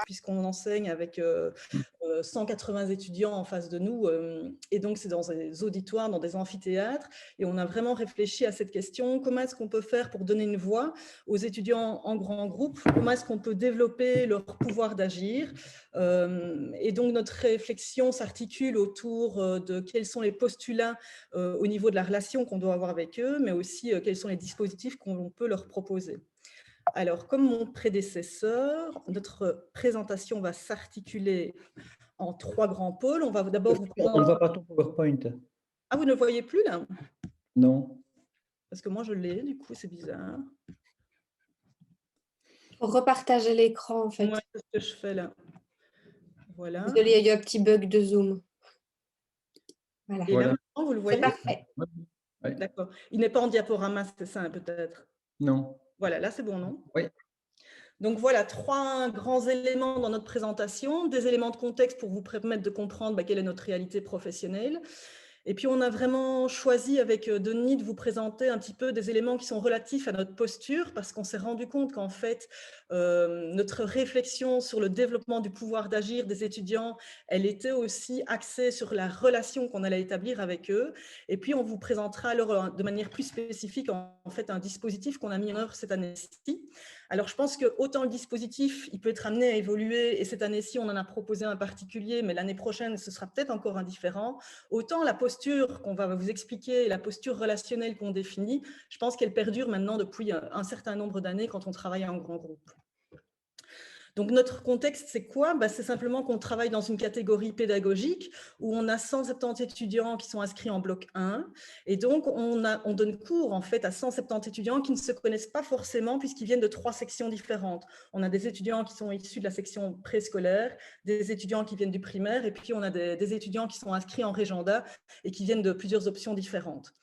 puisqu'on enseigne avec 180 étudiants en face de nous, et donc c'est dans des auditoires, dans des amphithéâtres, et on a vraiment réfléchi à cette question, comment est-ce qu'on peut faire pour donner une voix aux étudiants en grand groupe, comment est-ce qu'on peut développer leur pouvoir d'agir, et donc notre réflexion s'articule autour de quels sont les postulats au niveau de la relation qu'on doit avoir avec eux, mais aussi quels sont les dispositifs qu'on peut leur proposer. Alors, comme mon prédécesseur, notre présentation va s'articuler en 3 grands pôles. On va d'abord vous On ne voit pas ton PowerPoint. Ah, vous ne le voyez plus là? Non. Parce que moi je l'ai, du coup c'est bizarre. Pour repartager l'écran en fait. Ouais, c'est ce que je fais là. Voilà. Désolée, il y a eu un petit bug de Zoom. Voilà. Et là maintenant, vous le voyez? C'est parfait. Ouais. D'accord. Il n'est pas en diaporama, c'est ça peut-être? Non. Voilà, là c'est bon, non? Oui. Donc voilà, 3 grands éléments dans notre présentation, des éléments de contexte pour vous permettre de comprendre quelle est notre réalité professionnelle. Et puis, on a vraiment choisi avec Denis de vous présenter un petit peu des éléments qui sont relatifs à notre posture, parce qu'on s'est rendu compte qu'en fait, notre réflexion sur le développement du pouvoir d'agir des étudiants, elle était aussi axée sur la relation qu'on allait établir avec eux. Et puis, on vous présentera alors de manière plus spécifique, en fait, un dispositif qu'on a mis en œuvre cette année-ci. Alors, je pense que autant le dispositif, il peut être amené à évoluer, et cette année-ci, on en a proposé un particulier, mais l'année prochaine, ce sera peut-être encore un différent. Autant la posture qu'on va vous expliquer, la posture relationnelle qu'on définit, je pense qu'elle perdure maintenant depuis un certain nombre d'années quand on travaille en grand groupe. Donc, notre contexte, c'est quoi? C'est simplement qu'on travaille dans une catégorie pédagogique où on a 170 étudiants qui sont inscrits en bloc 1. Et donc, on donne cours en fait à 170 étudiants qui ne se connaissent pas forcément puisqu'ils viennent de 3 sections différentes. On a des étudiants qui sont issus de la section préscolaire, des étudiants qui viennent du primaire, et puis on a des étudiants qui sont inscrits en régenda et qui viennent de plusieurs options différentes.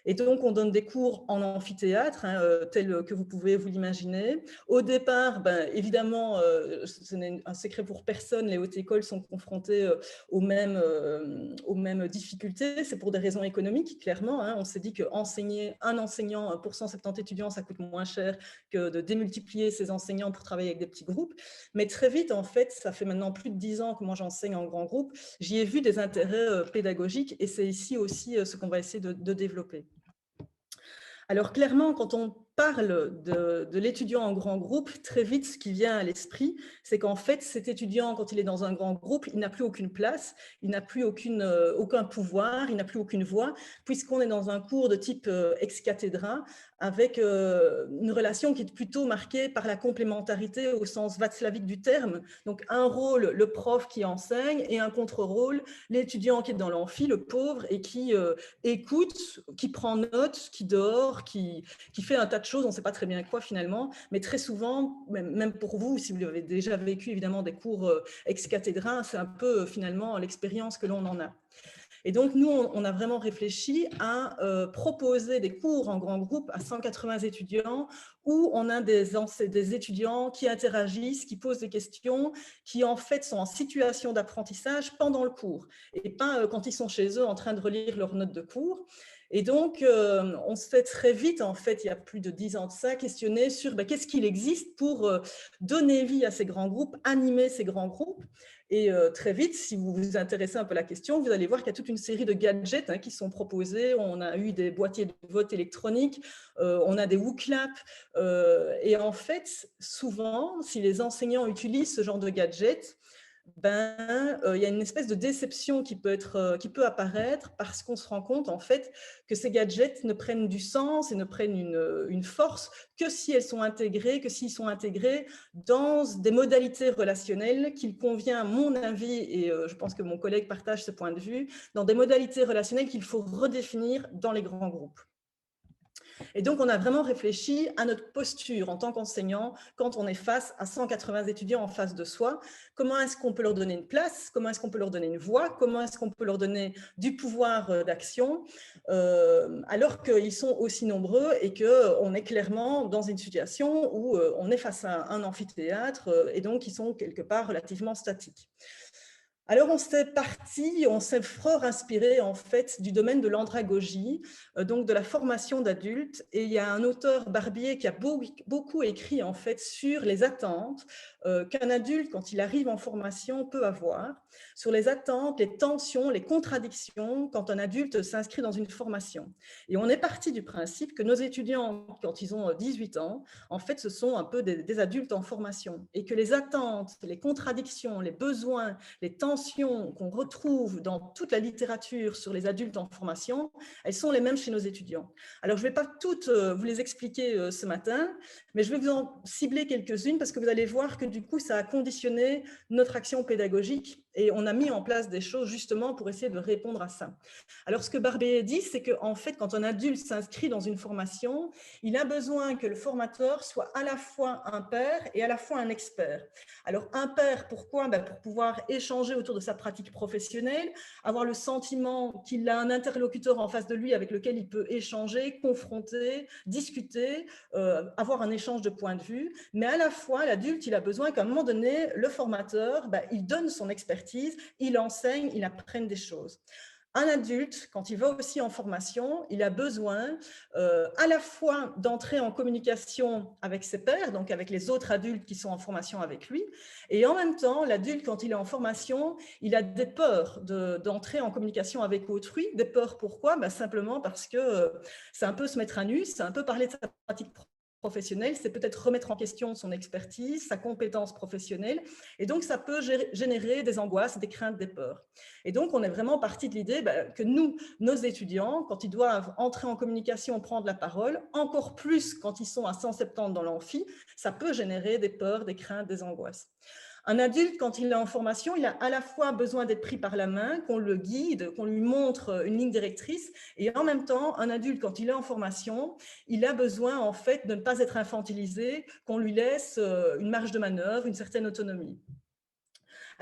Et donc, on donne des cours en amphithéâtre, tel que vous pouvez vous l'imaginer. Au départ, évidemment, ce n'est un secret pour personne, les hautes écoles sont confrontées aux mêmes difficultés. C'est pour des raisons économiques, clairement. On s'est dit qu'enseigner un enseignant pour 170 étudiants, ça coûte moins cher que de démultiplier ces enseignants pour travailler avec des petits groupes. Mais très vite, en fait, ça fait maintenant plus de 10 ans que moi j'enseigne en grand groupe, j'y ai vu des intérêts pédagogiques, et c'est ici aussi ce qu'on va essayer de développer. Alors clairement, quand on parle de l'étudiant en grand groupe, très vite, ce qui vient à l'esprit, c'est qu'en fait, cet étudiant, quand il est dans un grand groupe, il n'a plus aucune place, il n'a plus aucun pouvoir, il n'a plus aucune voix, puisqu'on est dans un cours de type ex cathedra, avec une relation qui est plutôt marquée par la complémentarité au sens václavique du terme. Donc un rôle, le prof qui enseigne, et un contre-rôle, l'étudiant qui est dans l'amphi, le pauvre, et qui écoute, qui prend note, qui dort, qui fait un tas de choses, on ne sait pas très bien quoi finalement, mais très souvent, même pour vous, si vous avez déjà vécu évidemment des cours ex cathedra, c'est un peu finalement l'expérience que l'on en a. Et donc, nous, on a vraiment réfléchi à proposer des cours en grand groupe à 180 étudiants où on a des étudiants qui interagissent, qui posent des questions, qui en fait sont en situation d'apprentissage pendant le cours et pas quand ils sont chez eux en train de relire leurs notes de cours. Et donc, on se fait très vite, en fait, il y a plus de 10 ans de ça, questionner sur qu'est-ce qu'il existe pour donner vie à ces grands groupes, animer ces grands groupes. Et très vite, si vous vous intéressez un peu à la question, vous allez voir qu'il y a toute une série de gadgets qui sont proposés. On a eu des boîtiers de vote électroniques, on a des WooClap. Et en fait, souvent, si les enseignants utilisent ce genre de gadgets, il y a une espèce de déception qui peut apparaître parce qu'on se rend compte en fait que ces gadgets ne prennent du sens et ne prennent une force que si elles sont intégrées, que s'ils sont intégrés dans des modalités relationnelles qu'il convient, à mon avis, et je pense que mon collègue partage ce point de vue, dans des modalités relationnelles qu'il faut redéfinir dans les grands groupes. Et donc, on a vraiment réfléchi à notre posture en tant qu'enseignant quand on est face à 180 étudiants en face de soi. Comment est-ce qu'on peut leur donner une place? Comment est-ce qu'on peut leur donner une voix? Comment est-ce qu'on peut leur donner du pouvoir d'action alors qu'ils sont aussi nombreux et qu'on est clairement dans une situation où on est face à un amphithéâtre et donc ils sont quelque part relativement statiques. Alors, on s'est fort inspiré en fait du domaine de l'andragogie, donc de la formation d'adultes. Et il y a un auteur, Barbier, qui a beaucoup écrit en fait sur les attentes qu'un adulte, quand il arrive en formation, peut avoir, sur les attentes, les tensions, les contradictions quand un adulte s'inscrit dans une formation. Et on est parti du principe que nos étudiants, quand ils ont 18 ans, en fait, ce sont un peu des adultes en formation et que les attentes, les contradictions, les besoins, les tensions qu'on retrouve dans toute la littérature sur les adultes en formation, elles sont les mêmes chez nos étudiants. Alors, je ne vais pas toutes vous les expliquer ce matin, mais je vais vous en cibler quelques-unes parce que vous allez voir que du coup, ça a conditionné notre action pédagogique et on a mis en place des choses justement pour essayer de répondre à ça. Alors, ce que Barbier dit, c'est qu'en fait, quand un adulte s'inscrit dans une formation, il a besoin que le formateur soit à la fois un père et à la fois un expert. Alors, un père, pourquoi? Pour pouvoir échanger autour de sa pratique professionnelle, avoir le sentiment qu'il a un interlocuteur en face de lui avec lequel il peut échanger, confronter, discuter, avoir un échange de points de vue. Mais à la fois, l'adulte, il a besoin qu'à un moment donné, le formateur, il donne son expertise, il enseigne, il apprenne des choses. Un adulte, quand il va aussi en formation, il a besoin à la fois d'entrer en communication avec ses pairs, donc avec les autres adultes qui sont en formation avec lui, et en même temps, l'adulte, quand il est en formation, il a des peurs d'entrer en communication avec autrui. Des peurs, pourquoi? Simplement parce que c'est un peu se mettre à nu, c'est un peu parler de sa pratique professionnelle, c'est peut-être remettre en question son expertise, sa compétence professionnelle, et donc ça peut générer des angoisses, des craintes, des peurs. Et donc, on est vraiment parti de l'idée que nous, nos étudiants, quand ils doivent entrer en communication, prendre la parole, encore plus quand ils sont à 170 dans l'amphi, ça peut générer des peurs, des craintes, des angoisses. Un adulte, quand il est en formation, il a à la fois besoin d'être pris par la main, qu'on le guide, qu'on lui montre une ligne directrice, et en même temps, un adulte, quand il est en formation, il a besoin en fait de ne pas être infantilisé, qu'on lui laisse une marge de manœuvre, une certaine autonomie.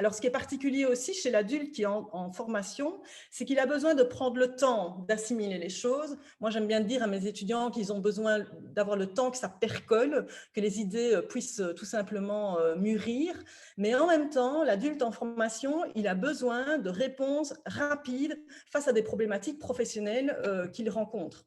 Alors, ce qui est particulier aussi chez l'adulte qui est en formation, c'est qu'il a besoin de prendre le temps d'assimiler les choses. Moi, j'aime bien dire à mes étudiants qu'ils ont besoin d'avoir le temps que ça percole, que les idées puissent tout simplement mûrir. Mais en même temps, l'adulte en formation, il a besoin de réponses rapides face à des problématiques professionnelles qu'il rencontre.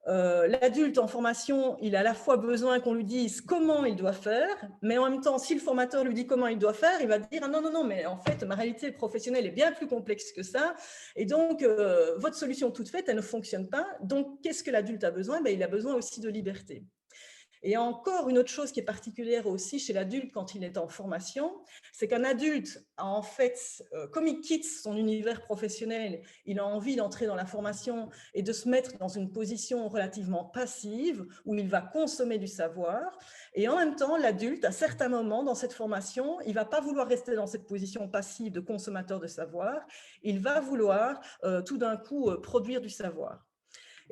L'adulte en formation, il a à la fois besoin qu'on lui dise comment il doit faire, mais en même temps, si le formateur lui dit comment il doit faire, il va dire « Ah non, non, non, mais en fait, ma réalité professionnelle est bien plus complexe que ça, et donc, votre solution toute faite, elle ne fonctionne pas. Donc, qu'est-ce que l'adulte a besoin? Il a besoin aussi de liberté. » Et encore une autre chose qui est particulière aussi chez l'adulte quand il est en formation, c'est qu'un adulte, en fait, comme il quitte son univers professionnel, il a envie d'entrer dans la formation et de se mettre dans une position relativement passive où il va consommer du savoir. Et en même temps, l'adulte, à certains moments dans cette formation, il ne va pas vouloir rester dans cette position passive de consommateur de savoir, il va vouloir tout d'un coup produire du savoir.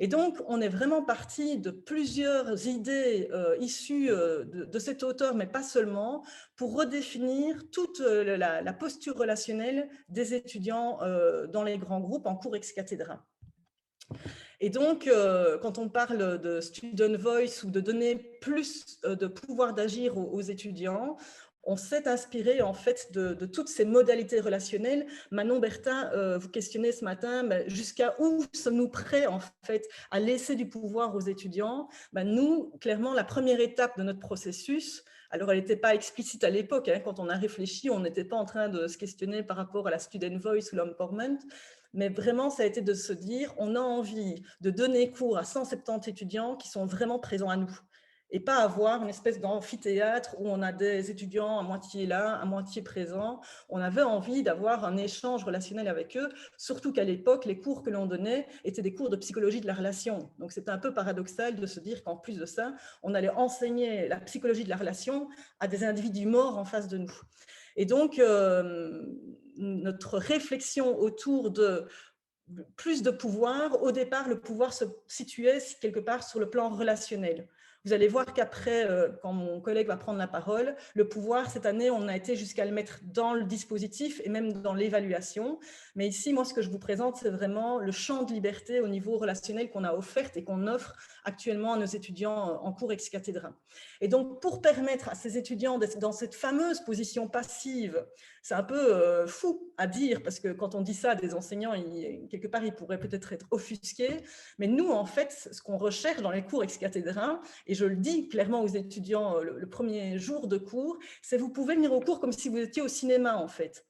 Et donc, on est vraiment parti de plusieurs idées issues de cet auteur, mais pas seulement, pour redéfinir toute la posture relationnelle des étudiants dans les grands groupes en cours ex-cathedra. Et donc, quand on parle de student voice ou de donner plus de pouvoir d'agir aux étudiants, on s'est inspiré en fait de toutes ces modalités relationnelles. Manon Bertin, vous questionnez ce matin, jusqu'à où sommes-nous prêts en fait à laisser du pouvoir aux étudiants? Nous, clairement, la première étape de notre processus, alors elle n'était pas explicite à l'époque, quand on a réfléchi, on n'était pas en train de se questionner par rapport à la student voice ou l'empowerment, mais vraiment, ça a été de se dire, on a envie de donner cours à 170 étudiants qui sont vraiment présents à nous, et pas avoir une espèce d'amphithéâtre où on a des étudiants à moitié là, à moitié présents. On avait envie d'avoir un échange relationnel avec eux, surtout qu'à l'époque, les cours que l'on donnait étaient des cours de psychologie de la relation. Donc, c'était un peu paradoxal de se dire qu'en plus de ça, on allait enseigner la psychologie de la relation à des individus morts en face de nous. Et donc, notre réflexion autour de plus de pouvoir, au départ, le pouvoir se situait quelque part sur le plan relationnel. Vous allez voir qu'après, quand mon collègue va prendre la parole, le pouvoir, cette année, on a été jusqu'à le mettre dans le dispositif et même dans l'évaluation. Mais ici, moi, ce que je vous présente, c'est vraiment le champ de liberté au niveau relationnel qu'on a offert et qu'on offre actuellement à nos étudiants en cours ex cathedra. Et donc, pour permettre à ces étudiants d'être dans cette fameuse position passive, c'est un peu fou à dire, parce que quand on dit ça à des enseignants, quelque part, ils pourraient peut-être être offusqués. Mais nous, en fait, ce qu'on recherche dans les cours ex cathedra, et je le dis clairement aux étudiants le premier jour de cours, c'est vous pouvez venir au cours comme si vous étiez au cinéma, en fait.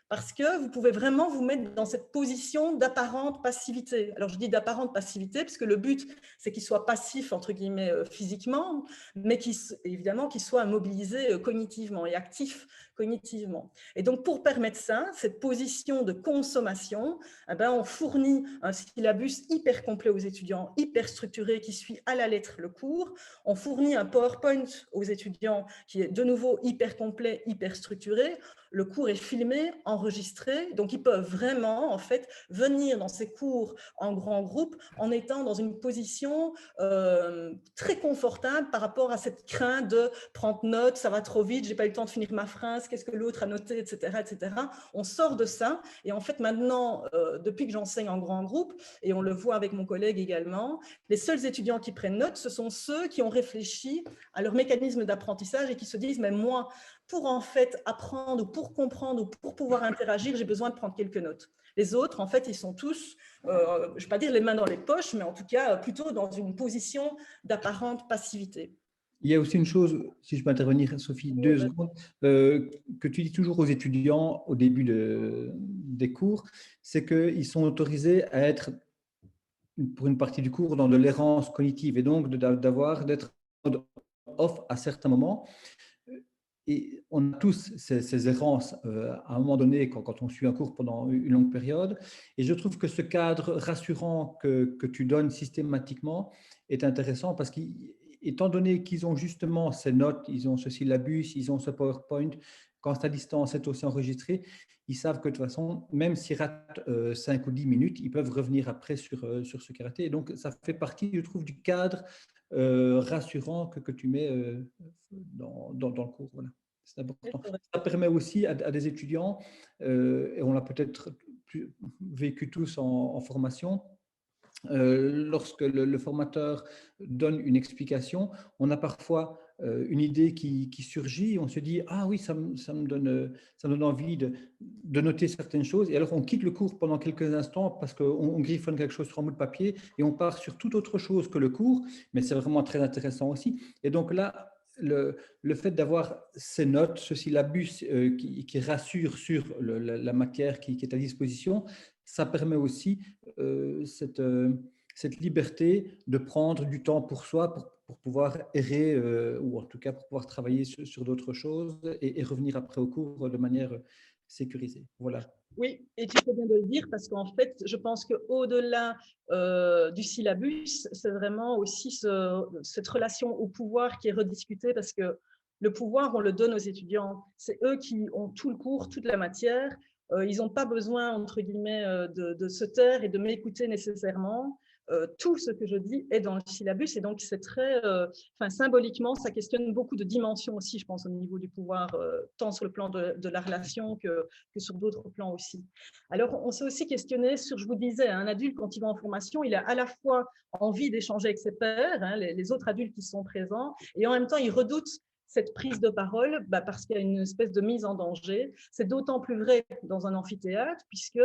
Parce que vous pouvez vraiment vous mettre dans cette position d'apparente passivité. Alors, je dis d'apparente passivité parce que le but, c'est qu'il soit passif, entre guillemets, physiquement, mais évidemment qu'il soit mobilisé cognitivement et actif cognitivement. Et donc, pour permettre ça, cette position de consommation, eh ben, on fournit un syllabus hyper complet aux étudiants, hyper structuré, qui suit à la lettre le cours. On fournit un PowerPoint aux étudiants qui est de nouveau hyper complet, hyper structuré. Le cours est filmé, enregistré, donc ils peuvent vraiment en fait venir dans ces cours en grand groupe en étant dans une position très confortable par rapport à cette crainte de prendre note, ça va trop vite, j'ai pas eu le temps de finir ma phrase, qu'est-ce que l'autre a noté, etc., etc. On sort de ça et en fait maintenant, depuis que j'enseigne en grand groupe, et on le voit avec mon collègue également, les seuls étudiants qui prennent note, ce sont ceux qui ont réfléchi à leur mécanisme d'apprentissage et qui se disent, mais moi, pour en fait apprendre ou pour comprendre ou pour pouvoir interagir, j'ai besoin de prendre quelques notes. Les autres, en fait, ils sont tous, je ne vais pas dire les mains dans les poches, mais en tout cas plutôt dans une position d'apparente passivité. Il y a aussi une chose, si je peux intervenir, Sophie, 2 secondes, que tu dis toujours aux étudiants au début des cours, c'est qu'ils sont autorisés à être, pour une partie du cours, dans de l'errance cognitive et donc d'être off à certains moments. Et on a tous ces errances à un moment donné quand on suit un cours pendant une longue période. Et je trouve que ce cadre rassurant que tu donnes systématiquement est intéressant parce qu'étant donné qu'ils ont justement ces notes, ils ont ce syllabus, ils ont ce PowerPoint, quand c'est à distance, c'est aussi enregistré, ils savent que de toute façon, même s'ils ratent 5 ou 10 minutes, ils peuvent revenir après sur ce karaté. Et donc, ça fait partie, je trouve, du cadre rassurant que tu mets dans le cours. Voilà. C'est important. Ça permet aussi à des étudiants, et on l'a peut-être vécu tous en formation, lorsque le formateur donne une explication, on a parfois une idée qui surgit, on se dit « Ah oui, ça me donne envie de noter certaines choses ». Et alors, on quitte le cours pendant quelques instants parce qu'on griffonne quelque chose sur un bout de papier et on part sur toute autre chose que le cours, mais c'est vraiment très intéressant aussi. Et donc là, le fait d'avoir ces notes, ce syllabus qui rassure sur la matière qui est à disposition, ça permet aussi cette liberté de prendre du temps pour soi, pour pouvoir errer, ou en tout cas pour pouvoir travailler sur d'autres choses et revenir après au cours de manière sécurisée. Voilà. Oui, et tu fais bien de le dire parce qu'en fait, je pense qu'au-delà du syllabus, c'est vraiment aussi cette relation au pouvoir qui est rediscutée parce que le pouvoir, on le donne aux étudiants. C'est eux qui ont tout le cours, toute la matière. Ils n'ont pas besoin, entre guillemets, de se taire et de m'écouter nécessairement. Tout ce que je dis est dans le syllabus et donc c'est très, symboliquement, ça questionne beaucoup de dimensions aussi, je pense, au niveau du pouvoir, tant sur le plan de la relation que sur d'autres plans aussi. Alors, on s'est aussi questionné sur, je vous disais, un adulte, quand il va en formation, il a à la fois envie d'échanger avec ses pairs, les autres adultes qui sont présents, et en même temps, il redoute cette prise de parole parce qu'il y a une espèce de mise en danger. C'est d'autant plus vrai dans un amphithéâtre, puisque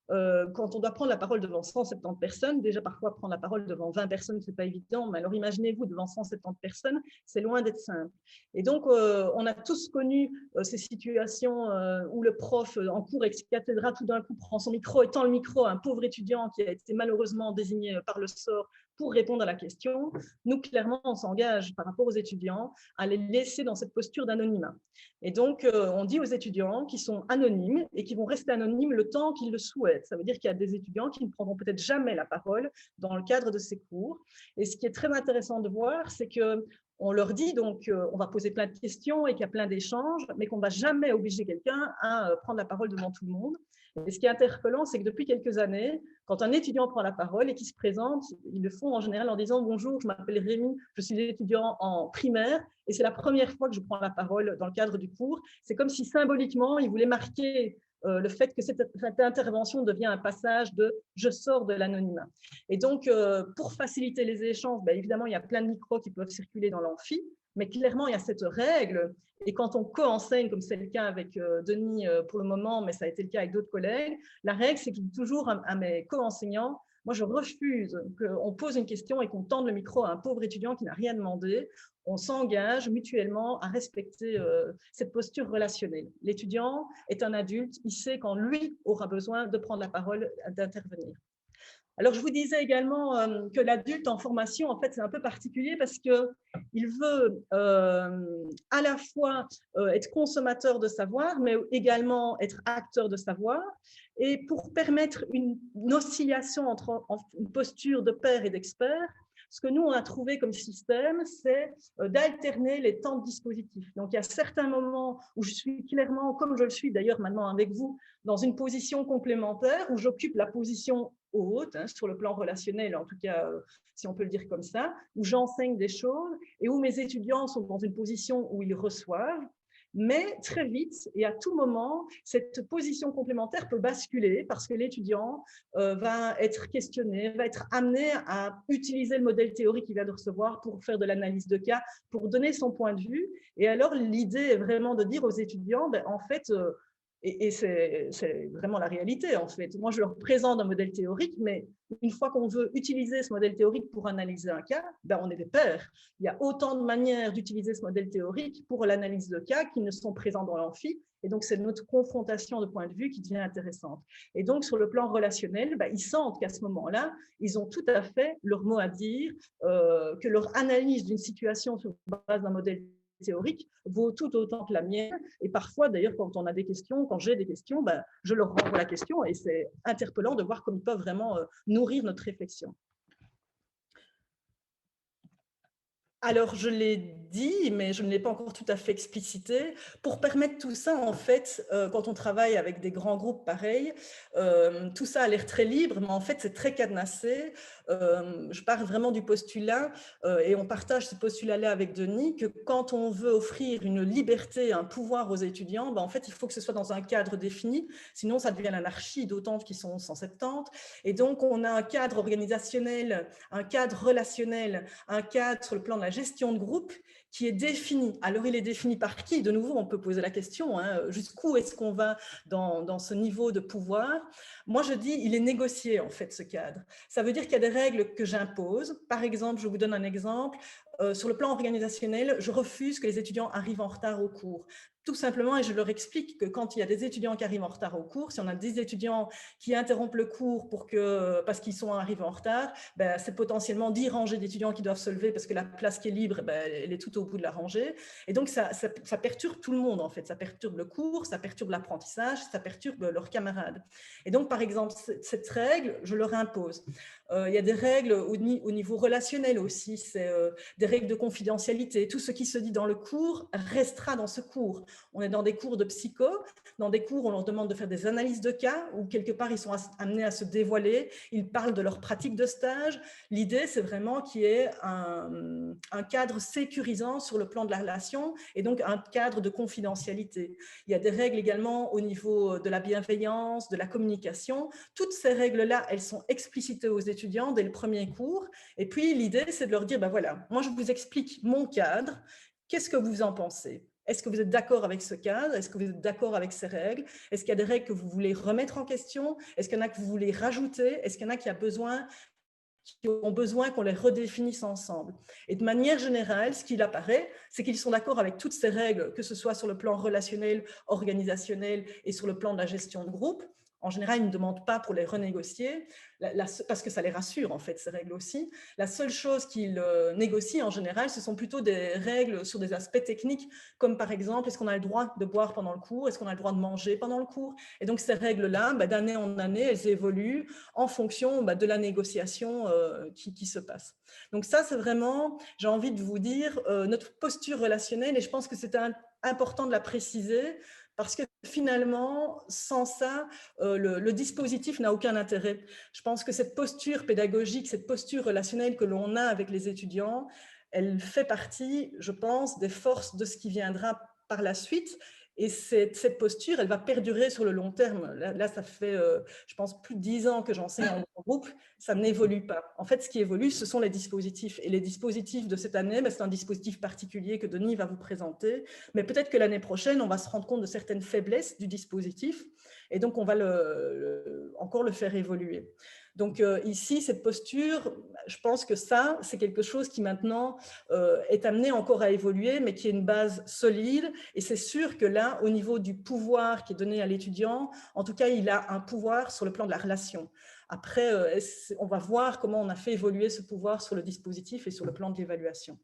quand on doit prendre la parole devant 170 personnes, déjà parfois prendre la parole devant 20 personnes, ce n'est pas évident, mais alors imaginez-vous devant 170 personnes, c'est loin d'être simple. Et donc, on a tous connu ces situations où le prof en cours ex cathedra tout d'un coup prend son micro et tend le micro à un pauvre étudiant qui a été malheureusement désigné par le sort pour répondre à la question. Nous, clairement, on s'engage par rapport aux étudiants à les laisser dans cette posture d'anonymat. Et donc, on dit aux étudiants qui sont anonymes et qui vont rester anonymes le temps qu'ils le souhaitent. Ça veut dire qu'il y a des étudiants qui ne prendront peut-être jamais la parole dans le cadre de ces cours. Et ce qui est très intéressant de voir, c'est que On leur dit donc on va poser plein de questions et qu'il y a plein d'échanges, mais qu'on ne va jamais obliger quelqu'un à prendre la parole devant tout le monde. Et ce qui est interpellant, c'est que depuis quelques années, quand un étudiant prend la parole et qu'il se présente, ils le font en général en disant « Bonjour, je m'appelle Rémi, je suis étudiant en primaire et c'est la première fois que je prends la parole dans le cadre du cours ». C'est comme si symboliquement, ils voulaient marquer le fait que cette intervention devient un passage de « je sors de l'anonymat ». Et donc, pour faciliter les échanges, évidemment, il y a plein de micros qui peuvent circuler dans l'amphi, mais clairement, il y a cette règle. Et quand on co-enseigne, comme c'est le cas avec Denis pour le moment, mais ça a été le cas avec d'autres collègues, la règle, c'est que je dis toujours à mes co-enseignants, moi, je refuse qu'on pose une question et qu'on tende le micro à un pauvre étudiant qui n'a rien demandé. On s'engage mutuellement à respecter cette posture relationnelle. L'étudiant est un adulte, il sait quand lui aura besoin de prendre la parole, d'intervenir. Alors, je vous disais également que l'adulte en formation, en fait, c'est un peu particulier parce qu'il veut à la fois être consommateur de savoir, mais également être acteur de savoir. Et pour permettre une oscillation entre une posture de père et d'expert, ce que nous, on a trouvé comme système, c'est d'alterner les temps de dispositif. Donc, il y a certains moments où je suis clairement, comme je le suis d'ailleurs maintenant avec vous, dans une position complémentaire, où j'occupe la position haute, sur le plan relationnel, en tout cas, si on peut le dire comme ça, où j'enseigne des choses et où mes étudiants sont dans une position où ils reçoivent. Mais très vite et à tout moment, cette position complémentaire peut basculer parce que l'étudiant va être questionné, va être amené à utiliser le modèle théorique qu'il vient de recevoir pour faire de l'analyse de cas, pour donner son point de vue. Et alors, l'idée est vraiment de dire aux étudiants, en fait, et c'est vraiment la réalité, en fait. Moi, je leur présente un modèle théorique, mais une fois qu'on veut utiliser ce modèle théorique pour analyser un cas, on est des pairs. Il y a autant de manières d'utiliser ce modèle théorique pour l'analyse de cas qui ne sont présents dans l'amphi. Et donc, c'est notre confrontation de points de vue qui devient intéressante. Et donc, sur le plan relationnel, ils sentent qu'à ce moment-là, ils ont tout à fait leur mot à dire, que leur analyse d'une situation sur base d'un modèle théorique vaut tout autant que la mienne. Et parfois, d'ailleurs, quand on a des questions, quand j'ai des questions, je leur renvoie la question et c'est interpellant de voir comme ils peuvent vraiment nourrir notre réflexion. Alors, je l'ai dit, mais je ne l'ai pas encore tout à fait explicité. Pour permettre tout ça, en fait, quand on travaille avec des grands groupes pareils, tout ça a l'air très libre, mais en fait, c'est très cadenassé. Je pars vraiment du postulat, et on partage ce postulat-là avec Denis, que quand on veut offrir une liberté, un pouvoir aux étudiants, en fait, il faut que ce soit dans un cadre défini, sinon ça devient l'anarchie, d'autant qu'ils sont 170. Et donc, on a un cadre organisationnel, un cadre relationnel, un cadre sur le plan de la gestion de groupe qui est défini. Alors, il est défini par qui? De nouveau, on peut poser la question, jusqu'où est-ce qu'on va dans ce niveau de pouvoir? Moi, je dis, il est négocié, en fait, ce cadre. Ça veut dire qu'il y a des règles que j'impose. Par exemple, je vous donne un exemple. Sur le plan organisationnel, je refuse que les étudiants arrivent en retard au cours. Tout simplement, et je leur explique que quand il y a des étudiants qui arrivent en retard au cours, si on a des étudiants qui interrompent le cours parce qu'ils sont arrivés en retard, c'est potentiellement 10 rangées d'étudiants qui doivent se lever parce que la place qui est libre, elle est tout au bout de la rangée. Et donc, ça perturbe tout le monde, en fait. Ça perturbe le cours, ça perturbe l'apprentissage, ça perturbe leurs camarades. Et donc, par exemple, cette règle, je leur impose. Il y a des règles au niveau relationnel aussi, c'est des règles de confidentialité. Tout ce qui se dit dans le cours restera dans ce cours. On est dans des cours de psycho, dans des cours où on leur demande de faire des analyses de cas, où quelque part ils sont amenés à se dévoiler, ils parlent de leur pratique de stage. L'idée, c'est vraiment qu'il y ait un cadre sécurisant sur le plan de la relation et donc un cadre de confidentialité. Il y a des règles également au niveau de la bienveillance, de la communication. Toutes ces règles-là, elles sont explicitées aux étudiants dès le premier cours. Et puis, l'idée, c'est de leur dire, voilà, moi, je vous explique mon cadre. Qu'est-ce que vous en pensez? Est-ce que vous êtes d'accord avec ce cadre? Est-ce que vous êtes d'accord avec ces règles? Est-ce qu'il y a des règles que vous voulez remettre en question? Est-ce qu'il y en a que vous voulez rajouter? Est-ce qu'il y en a qui ont besoin qu'on les redéfinisse ensemble? Et de manière générale, ce qu'il apparaît, c'est qu'ils sont d'accord avec toutes ces règles, que ce soit sur le plan relationnel, organisationnel et sur le plan de la gestion de groupe. En général, ils ne demandent pas pour les renégocier, parce que ça les rassure, en fait, ces règles aussi. La seule chose qu'ils négocient, en général, ce sont plutôt des règles sur des aspects techniques, comme par exemple, est-ce qu'on a le droit de boire pendant le cours? Est-ce qu'on a le droit de manger pendant le cours? Et donc, ces règles-là, d'année en année, elles évoluent en fonction de la négociation qui se passe. Donc ça, c'est vraiment, j'ai envie de vous dire, notre posture relationnelle, et je pense que c'est important de la préciser, parce que finalement, sans ça, le dispositif n'a aucun intérêt. Je pense que cette posture pédagogique, cette posture relationnelle que l'on a avec les étudiants, elle fait partie, je pense, des forces de ce qui viendra par la suite. Et cette posture, elle va perdurer sur le long terme. Là ça fait, je pense, plus de 10 ans que j'enseigne en groupe, ça n'évolue pas. En fait, ce qui évolue, ce sont les dispositifs. Et les dispositifs de cette année, c'est un dispositif particulier que Denis va vous présenter. Mais peut-être que l'année prochaine, on va se rendre compte de certaines faiblesses du dispositif. Et donc, on va encore le faire évoluer. Donc ici, cette posture, je pense que ça, c'est quelque chose qui maintenant est amené encore à évoluer, mais qui est une base solide. Et c'est sûr que là, au niveau du pouvoir qui est donné à l'étudiant, en tout cas, il a un pouvoir sur le plan de la relation. Après, on va voir comment on a fait évoluer ce pouvoir sur le dispositif et sur le plan de l'évaluation.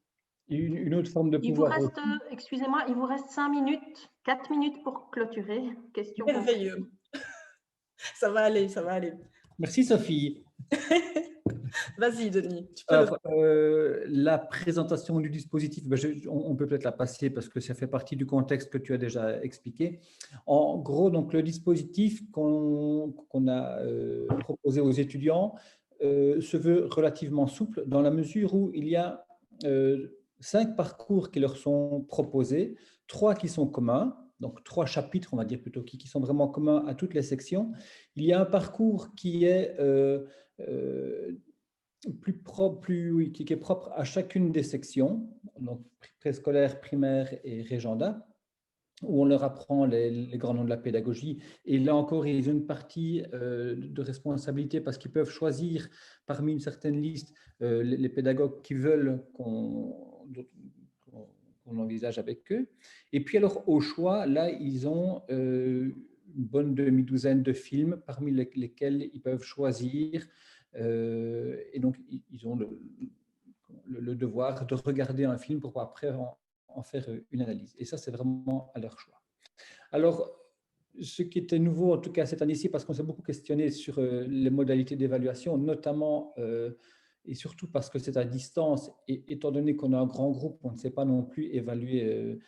Une autre forme de pouvoir. Excusez-moi, il vous reste 5 minutes, 4 minutes pour clôturer. Question. Merveilleux. Ça va aller, ça va aller. Merci Sophie. Vas-y Denis. Tu peux Alors, la présentation du dispositif, on peut peut-être la passer parce que ça fait partie du contexte que tu as déjà expliqué. En gros, donc, le dispositif qu'on a proposé aux étudiants se veut relativement souple dans la mesure où il y a 5 parcours qui leur sont proposés, 3 qui sont communs, donc 3 chapitres, on va dire plutôt, qui sont vraiment communs à toutes les sections. Il y a un parcours qui est qui est propre à chacune des sections, donc préscolaire, primaire et régenda, où on leur apprend les grands noms de la pédagogie. Et là encore, ils ont une partie de responsabilité parce qu'ils peuvent choisir parmi une certaine liste les pédagogues qui veulent qu'on envisage avec eux. Et puis alors, au choix, là, ils ont une bonne demi-douzaine de films parmi lesquels ils peuvent choisir. Et donc, ils ont le devoir de regarder un film pour après en faire une analyse. Et ça, c'est vraiment à leur choix. Alors, ce qui était nouveau, en tout cas cette année-ci, parce qu'on s'est beaucoup questionné sur les modalités d'évaluation, notamment et surtout parce que c'est à distance, et étant donné qu'on a un grand groupe, on ne sait pas non plus évaluer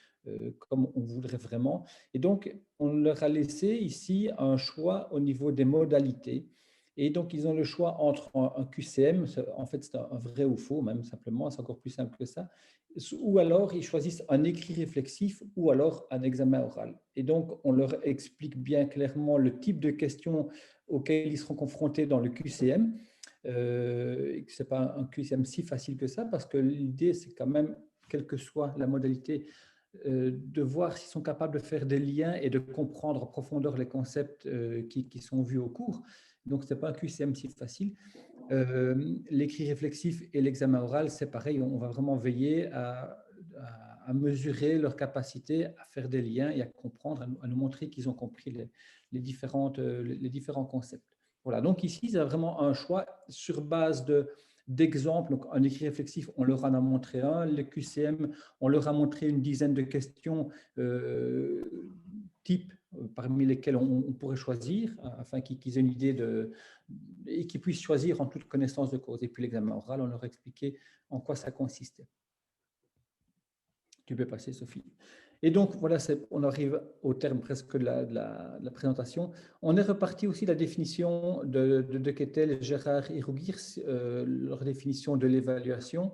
comme on voudrait vraiment. Et donc, on leur a laissé ici un choix au niveau des modalités. Et donc, ils ont le choix entre un QCM, en fait, c'est un vrai ou faux, même simplement, c'est encore plus simple que ça, ou alors ils choisissent un écrit réflexif ou alors un examen oral. Et donc, on leur explique bien clairement le type de questions auxquelles ils seront confrontés dans le QCM. Ce n'est pas un QCM si facile que ça, parce que l'idée, c'est quand même, quelle que soit la modalité, de voir s'ils sont capables de faire des liens et de comprendre en profondeur les concepts qui sont vus au cours. Donc, ce n'est pas un QCM si facile. L'écrit réflexif et l'examen oral, c'est pareil, on va vraiment veiller à mesurer leur capacité à faire des liens et à comprendre, à nous montrer qu'ils ont compris les différents concepts. Voilà, donc ici, il y a vraiment un choix sur base d'exemples. Donc, un écrit réflexif, on leur en a montré un. Le QCM, on leur a montré une dizaine de questions types parmi lesquelles on pourrait choisir, afin qu'ils aient une idée et qu'ils puissent choisir en toute connaissance de cause. Et puis l'examen oral, on leur a expliqué en quoi ça consistait. Tu peux passer, Sophie. Et donc, voilà, on arrive au terme presque de la présentation. On est reparti aussi de la définition de Kettel, Gérard et Rougirs, leur définition de l'évaluation,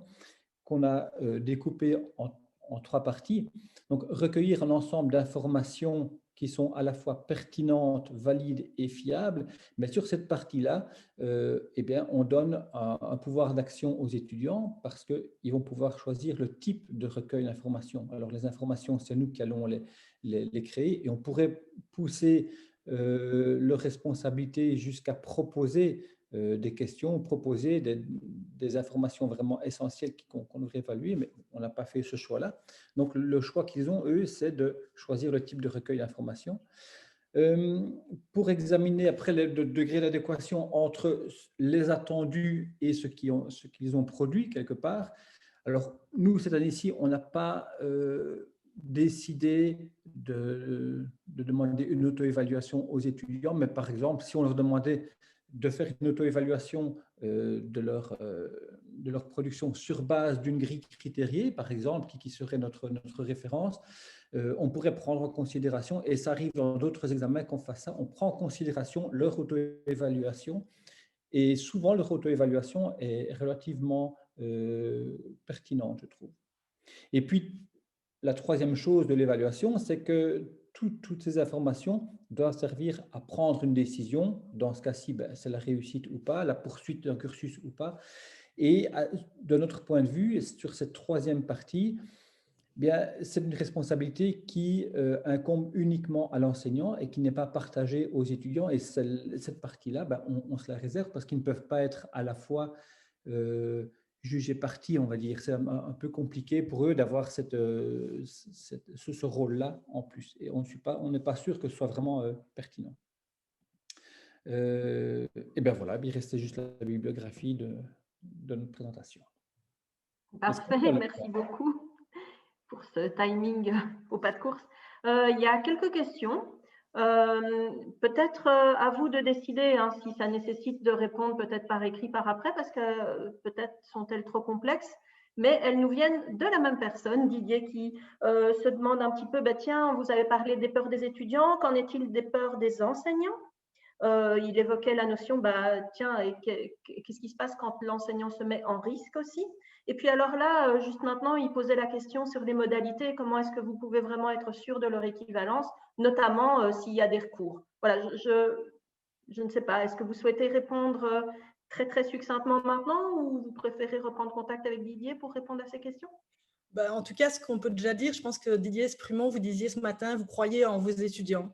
qu'on a découpée en 3 parties. Donc, recueillir un ensemble d'informations qui sont à la fois pertinentes, valides et fiables. Mais sur cette partie-là, eh bien, on donne un pouvoir d'action aux étudiants parce qu'ils vont pouvoir choisir le type de recueil d'informations. Alors, les informations, c'est nous qui allons les créer et on pourrait pousser leur responsabilité jusqu'à proposer des questions, proposer des informations vraiment essentielles qu'on devrait évaluer, mais on n'a pas fait ce choix-là. Donc, le choix qu'ils ont, eux, c'est de choisir le type de recueil d'informations. Pour examiner après le degré d'adéquation entre les attendus et ce qu'ils ont produit quelque part. Alors, nous, cette année-ci, on n'a pas décidé de demander une auto-évaluation aux étudiants, mais par exemple, si on leur demandait de faire une auto-évaluation de leur production sur base d'une grille critériée, par exemple, qui serait notre référence, on pourrait prendre en considération, et ça arrive dans d'autres examens qu'on fasse ça, on prend en considération leur auto-évaluation, et souvent leur auto-évaluation est relativement pertinente, je trouve. Et puis, la troisième chose de l'évaluation, c'est que toutes ces informations doivent servir à prendre une décision. Dans ce cas-ci, c'est la réussite ou pas, la poursuite d'un cursus ou pas. Et de notre point de vue, sur cette troisième partie, bien, c'est une responsabilité qui incombe uniquement à l'enseignant et qui n'est pas partagée aux étudiants. Et cette partie-là, on se la réserve parce qu'ils ne peuvent pas être à la fois jugés partis, on va dire. C'est un peu compliqué pour eux d'avoir ce rôle-là en plus. Et on n'est pas sûr que ce soit vraiment pertinent. Et bien voilà, il restait juste la bibliographie de notre présentation. Parfait, merci beaucoup pour ce timing au pas de course. Il y a quelques questions. Peut-être à vous de décider hein, si ça nécessite de répondre peut-être par écrit par après, parce que peut-être sont-elles trop complexes, mais elles nous viennent de la même personne, Didier, qui se demande un petit peu, tiens, vous avez parlé des peurs des étudiants, qu'en est-il des peurs des enseignants? Il évoquait la notion, tiens, qu'est-ce qui se passe quand l'enseignant se met en risque aussi? Et puis alors là, juste maintenant, il posait la question sur les modalités, comment est-ce que vous pouvez vraiment être sûr de leur équivalence, notamment s'il y a des recours. Voilà, je ne sais pas, est-ce que vous souhaitez répondre très très succinctement maintenant ou vous préférez reprendre contact avec Didier pour répondre à ces questions? En tout cas, ce qu'on peut déjà dire, je pense que Didier Sprumont, vous disiez ce matin, vous croyez en vos étudiants.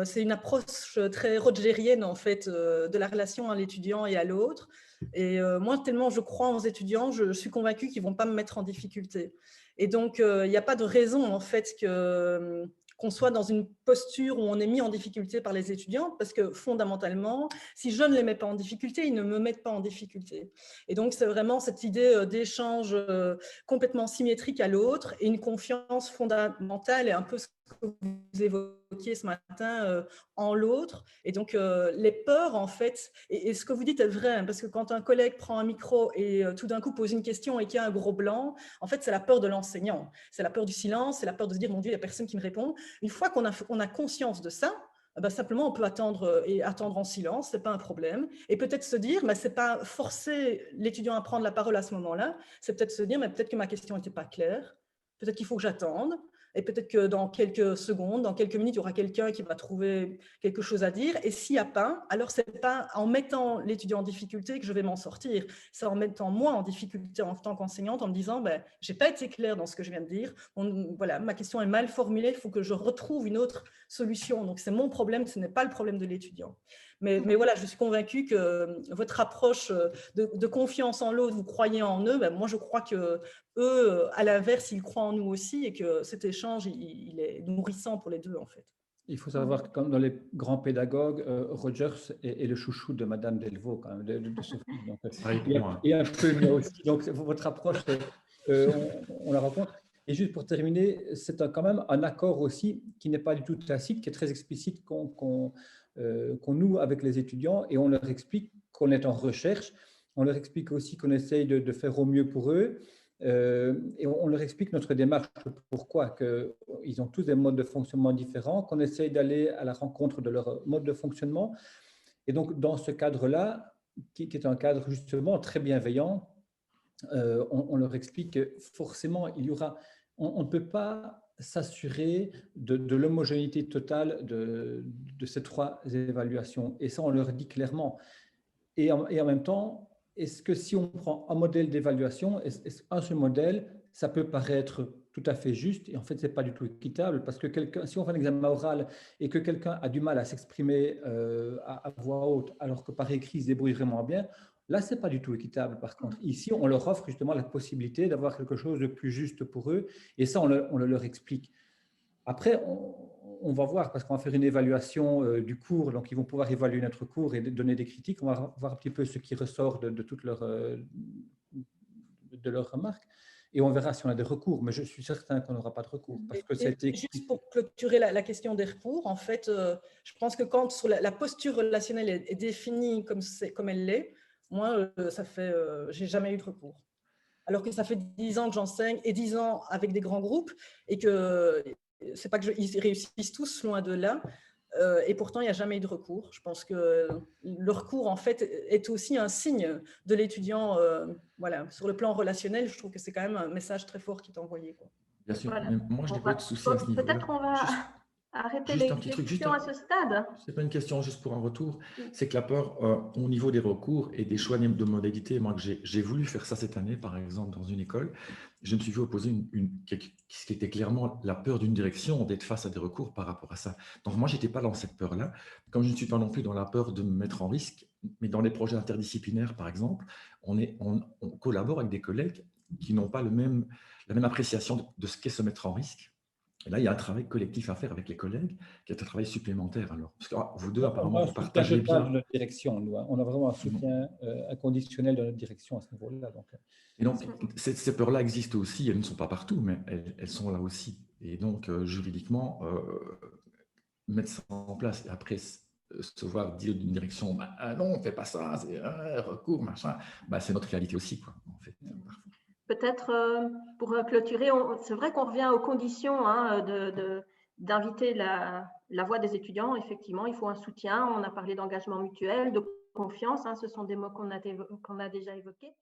C'est une approche très rogerienne en fait de la relation à l'étudiant et à l'autre. Et moi, tellement je crois aux étudiants, je suis convaincue qu'ils ne vont pas me mettre en difficulté. Et donc, il n'y a pas de raison en fait qu'on soit dans une posture où on est mis en difficulté par les étudiants, parce que fondamentalement, si je ne les mets pas en difficulté, ils ne me mettent pas en difficulté. Et donc, c'est vraiment cette idée d'échange complètement symétrique à l'autre et une confiance fondamentale et un peu ce que vous évoquiez ce matin en l'autre. Et donc, les peurs, en fait, et ce que vous dites est vrai, hein, parce que quand un collègue prend un micro et tout d'un coup pose une question et qu'il y a un gros blanc, en fait, c'est la peur de l'enseignant. C'est la peur du silence, c'est la peur de se dire, mon Dieu, il n'y a personne qui me répond. Une fois qu'on a conscience de ça, simplement, on peut attendre en silence, ce n'est pas un problème. Et peut-être se dire, ce n'est pas forcer l'étudiant à prendre la parole à ce moment-là, c'est peut-être se dire, peut-être que ma question n'était pas claire, peut-être qu'il faut que j'attende. Et peut-être que dans quelques secondes, dans quelques minutes, il y aura quelqu'un qui va trouver quelque chose à dire. Et s'il n'y a pas, alors ce n'est pas en mettant l'étudiant en difficulté que je vais m'en sortir. C'est en mettant moi en difficulté en tant qu'enseignante, en me disant, je n'ai pas été claire dans ce que je viens de dire. Voilà, ma question est mal formulée, il faut que je retrouve une autre solution. Donc, c'est mon problème, ce n'est pas le problème de l'étudiant. Mais voilà, je suis convaincue que votre approche de confiance en l'autre, vous croyez en eux, moi, je crois que eux, à l'inverse, ils croient en nous aussi et que cet échange, il est nourrissant pour les deux, en fait. Il faut savoir que comme dans les grands pédagogues, Rogers est le chouchou de Madame Delvaux, quand même, de Sophie. Donc, et un peu moi aussi. Donc, votre approche, on la rencontre. Et juste pour terminer, c'est quand même un accord aussi qui n'est pas du tout tacite, qui est très explicite qu'on noue avec les étudiants et on leur explique qu'on est en recherche. On leur explique aussi qu'on essaye de faire au mieux pour eux. Et on leur explique notre démarche, pourquoi, qu'ils ont tous des modes de fonctionnement différents, qu'on essaye d'aller à la rencontre de leur mode de fonctionnement. Et donc, dans ce cadre-là, qui est un cadre justement très bienveillant, on leur explique que forcément, on ne peut pas s'assurer de l'homogénéité totale de ces trois évaluations. Et ça, on leur dit clairement. Et en même temps, est-ce que si on prend un modèle d'évaluation, un seul modèle, ça peut paraître tout à fait juste et en fait, ce n'est pas du tout équitable parce que si on fait un examen oral et que quelqu'un a du mal à s'exprimer à voix haute alors que par écrit, il se débrouille vraiment bien, là, ce n'est pas du tout équitable. Par contre, ici, on leur offre justement la possibilité d'avoir quelque chose de plus juste pour eux et ça, on le leur explique. Après, on va voir, parce qu'on va faire une évaluation du cours, donc ils vont pouvoir évaluer notre cours et donner des critiques. On va voir un petit peu ce qui ressort de toutes leurs remarques. Et on verra si on a des recours, mais je suis certain qu'on n'aura pas de recours. Parce que ça a été juste pour clôturer la question des recours, en fait, je pense que quand sur la posture relationnelle est définie comme elle l'est, moi, j'ai jamais eu de recours. Alors que ça fait 10 ans que j'enseigne et 10 ans avec des grands groupes et que c'est pas qu'ils réussissent tous, loin de là. Et pourtant, il n'y a jamais eu de recours. Je pense que le recours, en fait, est aussi un signe de l'étudiant. Voilà, sur le plan relationnel, je trouve que c'est quand même un message très fort qui est envoyé, quoi. Bien sûr, Voilà. mais moi je n'ai pas de souci à ce niveau-là. Peut-être on va arrêter les questions à ce stade. Ce n'est pas une question, juste pour un retour. C'est que la peur au niveau des recours et des choix de modalités, moi, que j'ai voulu faire ça cette année, par exemple, dans une école, je me suis vu opposer ce qui était clairement la peur d'une direction, d'être face à des recours par rapport à ça. Donc, moi, je n'étais pas dans cette peur-là. Comme je ne suis pas non plus dans la peur de me mettre en risque, mais dans les projets interdisciplinaires, par exemple, on collabore avec des collègues qui n'ont pas la même appréciation de ce qu'est se mettre en risque. Et là, il y a un travail collectif à faire avec les collègues, qui est un travail supplémentaire. Alors, parce que vous deux, apparemment, vous partagez bien. De notre direction, on a vraiment un soutien inconditionnel de notre direction à ce niveau-là. Et donc, ces peurs-là existent aussi. Elles ne sont pas partout, mais elles sont là aussi. Et donc, juridiquement, mettre ça en place et après se voir dire d'une direction, non, on ne fait pas ça, c'est un recours, machin, c'est notre réalité aussi, quoi, en fait. Peut-être pour clôturer, c'est vrai qu'on revient aux conditions d'inviter la voix des étudiants. Effectivement, il faut un soutien. On a parlé d'engagement mutuel, de confiance. Ce sont des mots qu'on a déjà évoqués.